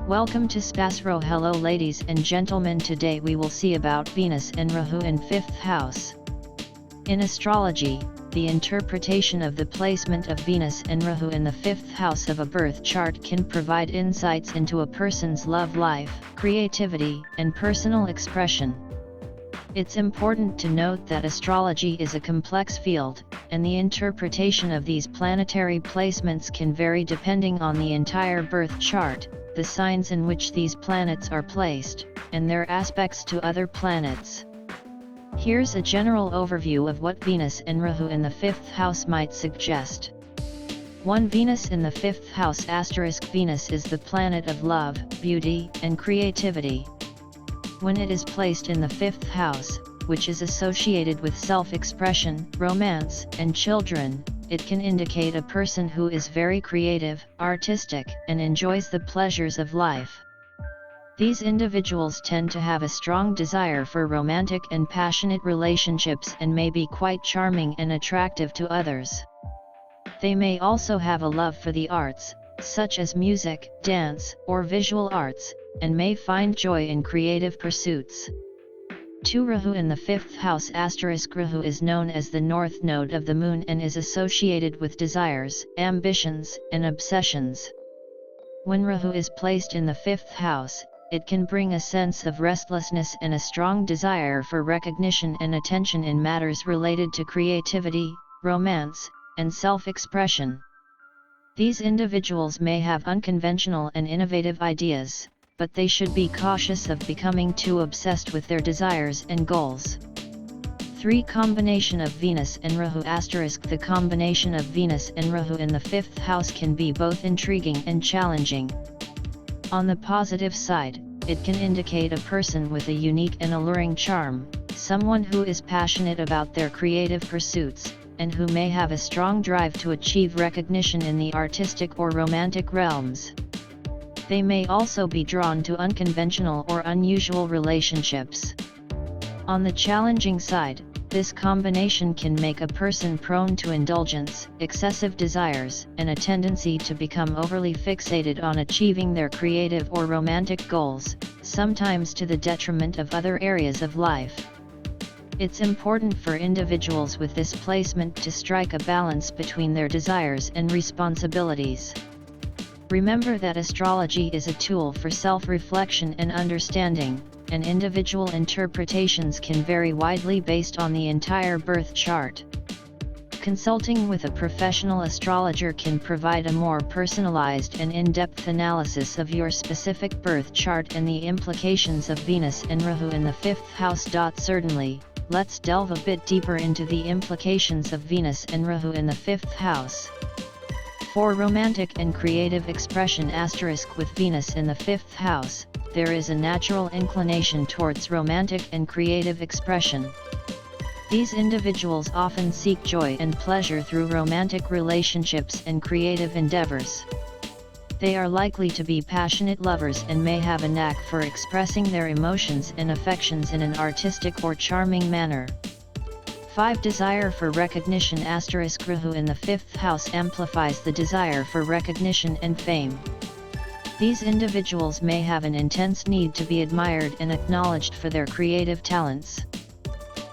Welcome to SPASRO. Hello ladies and gentlemen, today we will see about Venus and Rahu in 5th house. In astrology, the interpretation of the placement of Venus and Rahu in the 5th house of a birth chart can provide insights into a person's love life, creativity, and personal expression. It's important to note that astrology is a complex field, and the interpretation of these planetary placements can vary depending on the entire birth chart, the signs in which these planets are placed, and their aspects to other planets. Here's a general overview of what Venus and Rahu in the 5th house might suggest. 1. Venus in the 5th house *. Venus is the planet of love, beauty, and creativity. When it is placed in the 5th house, which is associated with self-expression, romance, and children, it can indicate a person who is very creative, artistic, and enjoys the pleasures of life. These individuals tend to have a strong desire for romantic and passionate relationships and may be quite charming and attractive to others. They may also have a love for the arts, such as music, dance, or visual arts, and may find joy in creative pursuits. 2. Rahu in the 5th house *. Rahu is known as the north node of the moon and is associated with desires, ambitions, and obsessions. When Rahu is placed in the 5th house, it can bring a sense of restlessness and a strong desire for recognition and attention in matters related to creativity, romance, and self-expression. These individuals may have unconventional and innovative ideas, but they should be cautious of becoming too obsessed with their desires and goals. 3. Combination of Venus and Rahu *. The combination of Venus and Rahu in the 5th house can be both intriguing and challenging. On the positive side, it can indicate a person with a unique and alluring charm, someone who is passionate about their creative pursuits, and who may have a strong drive to achieve recognition in the artistic or romantic realms. They may also be drawn to unconventional or unusual relationships. On the challenging side, this combination can make a person prone to indulgence, excessive desires, and a tendency to become overly fixated on achieving their creative or romantic goals, sometimes to the detriment of other areas of life. It's important for individuals with this placement to strike a balance between their desires and responsibilities. Remember that astrology is a tool for self-reflection and understanding, and individual interpretations can vary widely based on the entire birth chart. Consulting with a professional astrologer can provide a more personalized and in-depth analysis of your specific birth chart and the implications of Venus and Rahu in the 5th house. Certainly, let's delve a bit deeper into the implications of Venus and Rahu in the 5th house. For romantic and creative expression * with Venus in the 5th house, there is a natural inclination towards romantic and creative expression. These individuals often seek joy and pleasure through romantic relationships and creative endeavors. They are likely to be passionate lovers and may have a knack for expressing their emotions and affections in an artistic or charming manner. 5. Desire for recognition * Rahu in the 5th house amplifies the desire for recognition and fame. These individuals may have an intense need to be admired and acknowledged for their creative talents.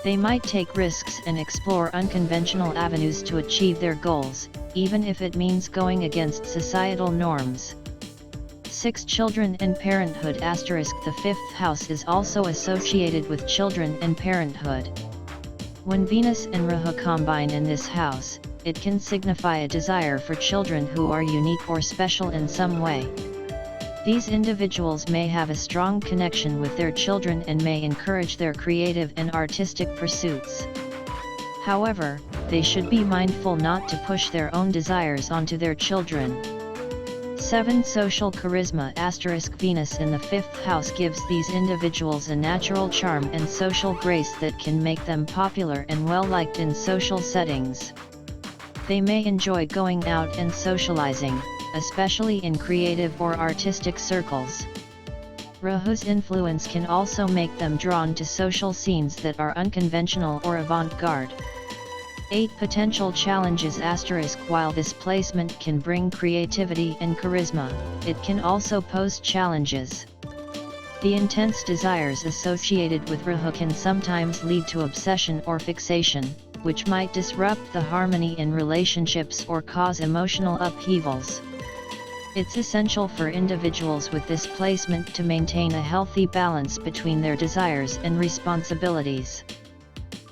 They might take risks and explore unconventional avenues to achieve their goals, even if it means going against societal norms. 6. Children and parenthood * The 5th house is also associated with children and parenthood. When Venus and Rahu combine in this house, it can signify a desire for children who are unique or special in some way. These individuals may have a strong connection with their children and may encourage their creative and artistic pursuits. However, they should be mindful not to push their own desires onto their children. 7. Social charisma * Venus in the 5th house gives these individuals a natural charm and social grace that can make them popular and well-liked in social settings. They may enjoy going out and socializing, especially in creative or artistic circles. Rahu's influence can also make them drawn to social scenes that are unconventional or avant-garde. 8 potential challenges *. While this placement can bring creativity and charisma, it can also pose challenges. The intense desires associated with Rahu can sometimes lead to obsession or fixation, which might disrupt the harmony in relationships or cause emotional upheavals. It's essential for individuals with this placement to maintain a healthy balance between their desires and responsibilities.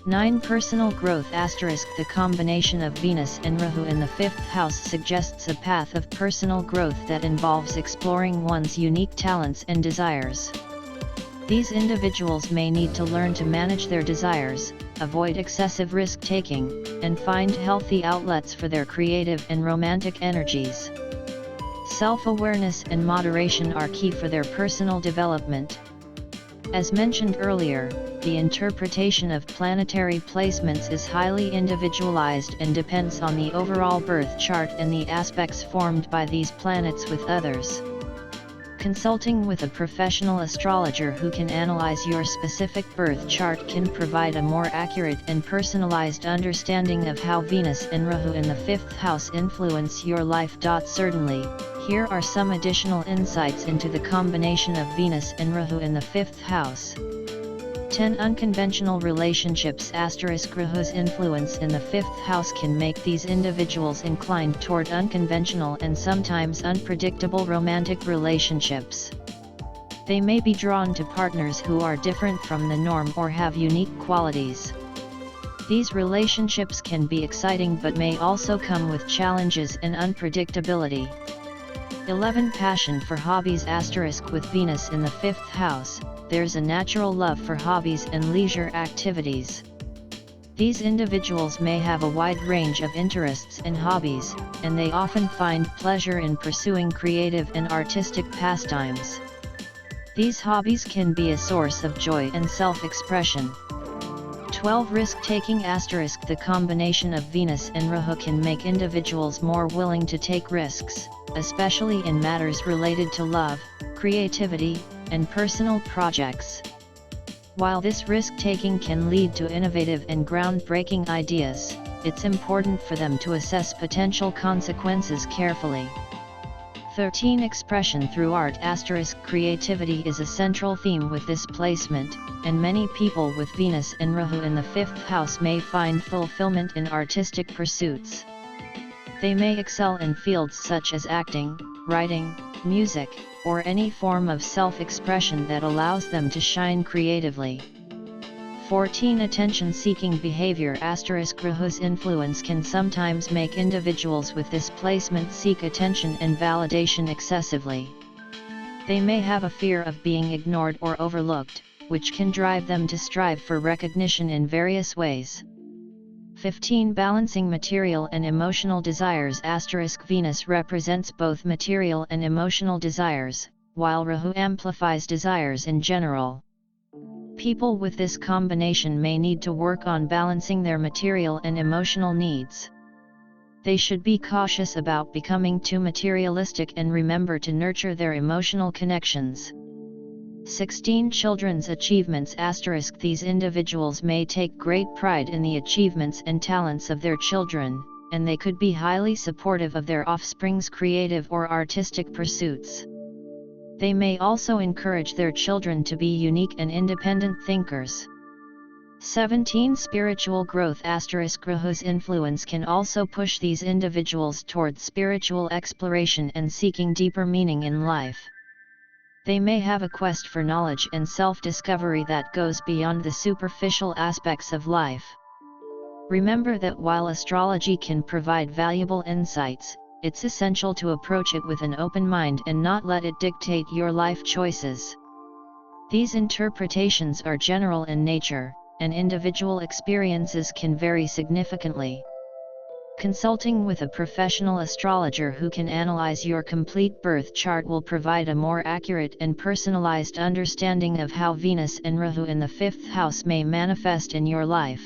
9 Personal growth *. The combination of Venus and Rahu in the 5th house suggests a path of personal growth that involves exploring one's unique talents and desires. These individuals may need to learn to manage their desires, avoid excessive risk-taking, and find healthy outlets for their creative and romantic energies. Self-awareness and moderation are key for their personal development. As mentioned earlier, the interpretation of planetary placements is highly individualized and depends on the overall birth chart and the aspects formed by these planets with others. Consulting with a professional astrologer who can analyze your specific birth chart can provide a more accurate and personalized understanding of how Venus and Rahu in the 5th house influence your life. Certainly, here are some additional insights into the combination of Venus and Rahu in the 5th house. 10 Unconventional relationships *. Rahu's influence in the 5th house can make these individuals inclined toward unconventional and sometimes unpredictable romantic relationships. They may be drawn to partners who are different from the norm or have unique qualities. These relationships can be exciting but may also come with challenges and unpredictability. 11 Passion for hobbies *. With Venus in the 5th house, there's a natural love for hobbies and leisure activities. These individuals may have a wide range of interests and hobbies, and they often find pleasure in pursuing creative and artistic pastimes. These hobbies can be a source of joy and self-expression. 12 Risk-taking *. The combination of Venus and Rahu can make individuals more willing to take risks, especially in matters related to love, creativity, and personal projects. While this risk-taking can lead to innovative and groundbreaking ideas, it's important for them to assess potential consequences carefully. 13 Expression through art *. Creativity is a central theme with this placement, and many people with Venus and Rahu in the 5th house may find fulfillment in artistic pursuits. They may excel in fields such as acting, writing, music, or any form of self-expression that allows them to shine creatively. 14 Attention-seeking behavior *. Rahu's influence can sometimes make individuals with this placement seek attention and validation excessively. They may have a fear of being ignored or overlooked, which can drive them to strive for recognition in various ways. 15 Balancing material and emotional desires * Venus represents both material and emotional desires, while Rahu amplifies desires in general. People with this combination may need to work on balancing their material and emotional needs. They should be cautious about becoming too materialistic and remember to nurture their emotional connections. 16 Children's achievements * These individuals may take great pride in the achievements and talents of their children, and they could be highly supportive of their offspring's creative or artistic pursuits. They may also encourage their children to be unique and independent thinkers. 17 Spiritual growth * Rahu's influence can also push these individuals toward spiritual exploration and seeking deeper meaning in life. They may have a quest for knowledge and self-discovery that goes beyond the superficial aspects of life. Remember that while astrology can provide valuable insights, it's essential to approach it with an open mind and not let it dictate your life choices. These interpretations are general in nature, and individual experiences can vary significantly. Consulting with a professional astrologer who can analyze your complete birth chart will provide a more accurate and personalized understanding of how Venus and Rahu in the 5th house may manifest in your life.